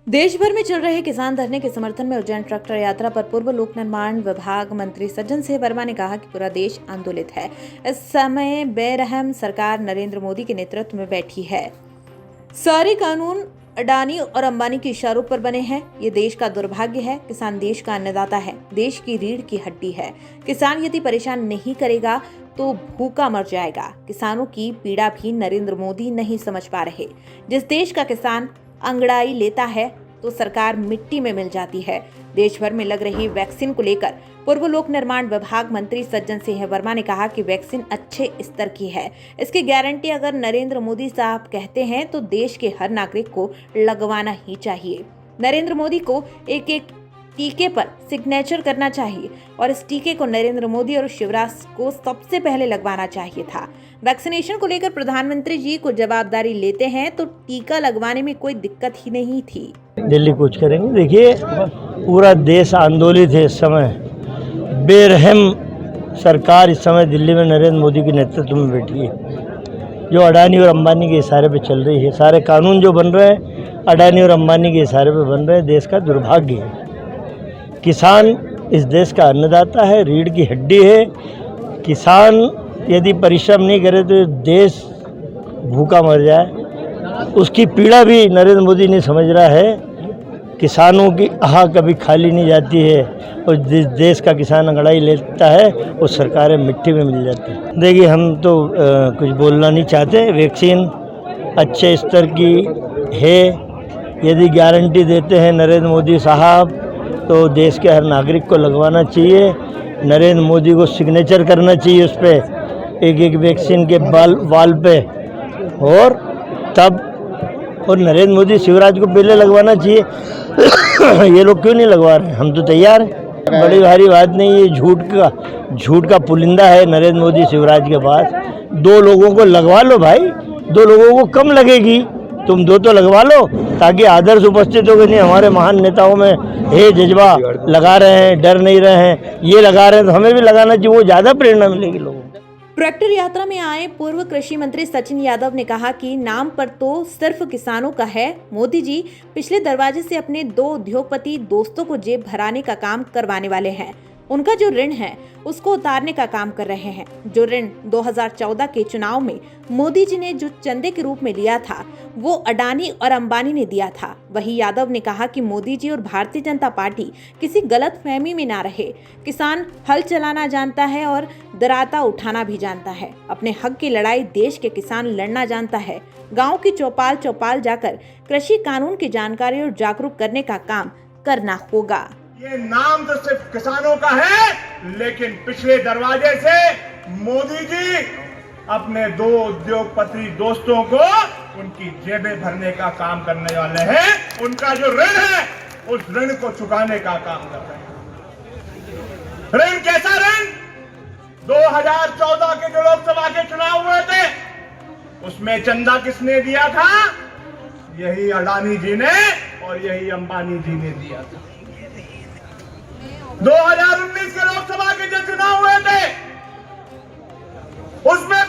देश भर में चल रहे किसान धरने के समर्थन में उज्जैन ट्रैक्टर यात्रा पर पूर्व लोक निर्माण विभाग मंत्री सज्जन सिंह वर्मा ने कहा कि पूरा देश आंदोलित है। इस समय बेरहम सरकार नरेंद्र मोदी के नेतृत्व में बैठी है। सारे कानून अडानी और अंबानी के इशारों पर बने हैं। ये देश का दुर्भाग्य है। किसान देश का अन्नदाता है, देश की रीढ़ की हड्डी है। किसान यदि परेशान नहीं करेगा तो भूखा मर जाएगा। किसानों की पीड़ा भी नरेंद्र मोदी नहीं समझ पा रहे। जिस देश का किसान अंगड़ाई लेता है तो सरकार मिट्टी में मिल जाती है। देश भर में लग रही वैक्सीन को लेकर पूर्व लोक निर्माण विभाग मंत्री सज्जन सिंह वर्मा ने कहा कि वैक्सीन अच्छे स्तर की है। इसकी गारंटी अगर नरेंद्र मोदी साहब कहते हैं तो देश के हर नागरिक को लगवाना ही चाहिए। नरेंद्र मोदी को एक एक टीके पर सिग्नेचर करना चाहिए और इस टीके को नरेंद्र मोदी और शिवराज को सबसे पहले लगवाना चाहिए था। वैक्सीनेशन को लेकर प्रधानमंत्री जी को जवाबदारी लेते हैं तो टीका लगवाने में कोई दिक्कत ही नहीं थी। दिल्ली कूच करेंगे। देखिए, पूरा देश आंदोलित है। इस समय बेरहम सरकार इस समय दिल्ली में नरेंद्र मोदी के नेतृत्व में बैठी है, जो अडानी और अंबानी के इशारे पे चल रही है। सारे कानून जो बन रहे हैं अडानी और अंबानी के इशारे पे बन रहे हैं। देश का दुर्भाग्य है। किसान इस देश का अन्नदाता है, रीढ़ की हड्डी है। किसान यदि परिश्रम नहीं करे तो देश भूखा मर जाए। उसकी पीड़ा भी नरेंद्र मोदी नहीं समझ रहा है। किसानों की आह कभी खाली नहीं जाती है और जिस देश का किसान अंगड़ाई लेता है वो सरकारें मिट्टी में मिल जाती है। देखिए, हम तो कुछ बोलना नहीं चाहते। वैक्सीन अच्छे स्तर की है। यदि गारंटी देते हैं नरेंद्र मोदी साहब तो देश के हर नागरिक को लगवाना चाहिए। नरेंद्र मोदी को सिग्नेचर करना चाहिए उस पर, एक एक वैक्सीन के वाल पे, और तब और नरेंद्र मोदी शिवराज को पहले लगवाना चाहिए। ये लोग क्यों नहीं लगवा रहे? हम तो तैयार हैं। बड़ी भारी बात नहीं। ये झूठ का पुलिंदा है नरेंद्र मोदी शिवराज के पास। दो लोगों को लगवा लो भाई, दो लोगों को कम लगेगी, तुम दो तो लगवा लो ताकि आदर्श उपस्थित हो कि नहीं हमारे महान नेताओं में है जज्बा, लगा रहे हैं, डर नहीं रहे हैं, ये लगा रहे हैं तो हमें भी लगाना चाहिए। वो ज़्यादा प्रेरणा मिलेगी लोगों को। ट्रैक्टर यात्रा में आए पूर्व कृषि मंत्री सचिन यादव ने कहा कि नाम पर तो सिर्फ किसानों का है। मोदी जी पिछले दरवाजे से अपने 2 उद्योगपति दोस्तों को जेब भराने का काम करवाने वाले हैं। उनका जो ऋण है उसको उतारने का काम कर रहे हैं। जो ऋण 2014 के चुनाव में मोदी जी ने जो चंदे के रूप में लिया था वो अडानी और अंबानी ने दिया था। वही यादव ने कहा कि मोदी जी और भारतीय जनता पार्टी किसी गलत फहमी में ना रहे। किसान हल चलाना जानता है और दराता उठाना भी जानता है। अपने हक की लड़ाई देश के किसान लड़ना जानता है। गाँव की चौपाल चौपाल जाकर कृषि कानून की जानकारी और जागरूक करने का काम करना होगा। ये नाम तो सिर्फ किसानों का है, लेकिन पिछले दरवाजे से मोदी जी अपने 2 उद्योगपति दोस्तों को उनकी जेबें भरने का काम करने वाले हैं। उनका जो ऋण है उस ऋण को चुकाने का काम कर रहे हैं। ऋण कैसा ऋण? 2014 के जो लोकसभा के चुनाव हुए थे उसमें चंदा किसने दिया था? यही अडानी जी ने और यही अंबानी जी ने दिया था। 2019 के लोकसभा के जो चुनाव हुए थे उसमें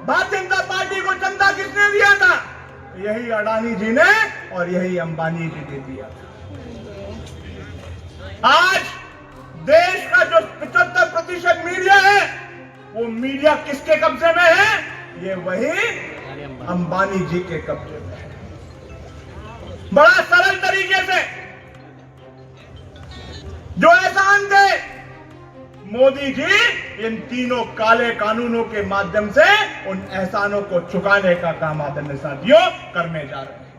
भारतीय जनता पार्टी को चंदा किसने दिया था? यही अडानी जी ने और यही अंबानी जी ने दिया था। आज देश का जो 75% मीडिया है वो मीडिया किसके कब्जे में है? ये वही अंबानी जी के कब्जे में है। बड़ा सरल तरीके से जो एहसान थे मोदी जी इन 3 काले कानूनों के माध्यम से उन एहसानों को चुकाने का काम आदरणीय साथियों करने जा रहे हैं।